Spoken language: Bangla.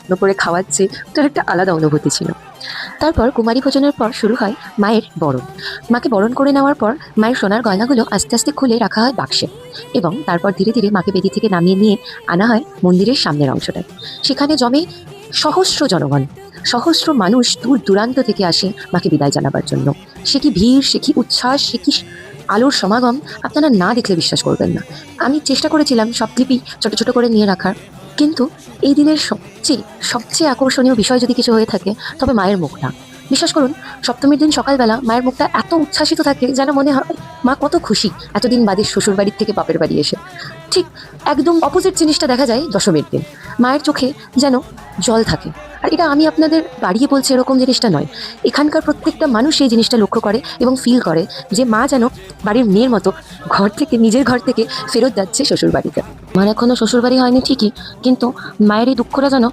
যত্ন করে খাওয়াচ্ছে, তো একটা আলাদা অনুভূতি ছিল। তারপর কুমারী ভোজনের পর শুরু হয় মায়ের বরণ। মাকে বরণ করে নেওয়ার পর মায়ের সোনার গয়নাগুলো আস্তে আস্তে খুলে রাখা হয় বাক্সে, এবং তারপর ধীরে ধীরে মাকে বেদি থেকে নামিয়ে নিয়ে আনা হয় মন্দিরের সামনের অংশটায়। সেখানে জমে সহস্র জনগণ, সহস্র মানুষ দূর দূরান্ত থেকে আসে মাকে বিদায় জানাবার জন্য। সে কি ভিড়, সে কি উচ্ছ্বাস, সে কি আলোর সমাগম, আপনারা না দেখলে বিশ্বাস করবেন না। আমি চেষ্টা করেছিলাম সব ক্লিপই ছোট ছোট করে নিয়ে রাখার, কিন্তু এই দিনের সবচেয়ে সবচেয়ে আকর্ষণীয় বিষয় যদি কিছু হয়ে থাকে তবে মায়ের মুখটা। বিশ্বাস করুন, সপ্তমীর দিন সকালবেলা মায়ের মুখটা এত উচ্ছ্বাসিত থাকে যেন মনে হয় মা কত খুশি এতদিন বাদে শ্বশুর বাড়ির থেকে বাপের বাড়ি এসে। ঠিক একদম অপোজিট জিনিসটা দেখা যায় দশমীর দিন। মায়ের চোখে যেন জল থাকে। আর এটা আমি আপনাদের বাড়িয়ে বলছি এরকম জিনিসটা নয়, এখানকার প্রত্যেকটা মানুষ এই জিনিসটা লক্ষ্য করে এবং ফিল করে যে মা যেন বাড়ির মেয়ের মতো ঘর থেকে, নিজের ঘর থেকে ফেরত যাচ্ছে শ্বশুর বাড়িতে। আমার এখনো শ্বশুর বাড়ি হয়নি ঠিকই, কিন্তু মায়ের এই দুঃখটা যেন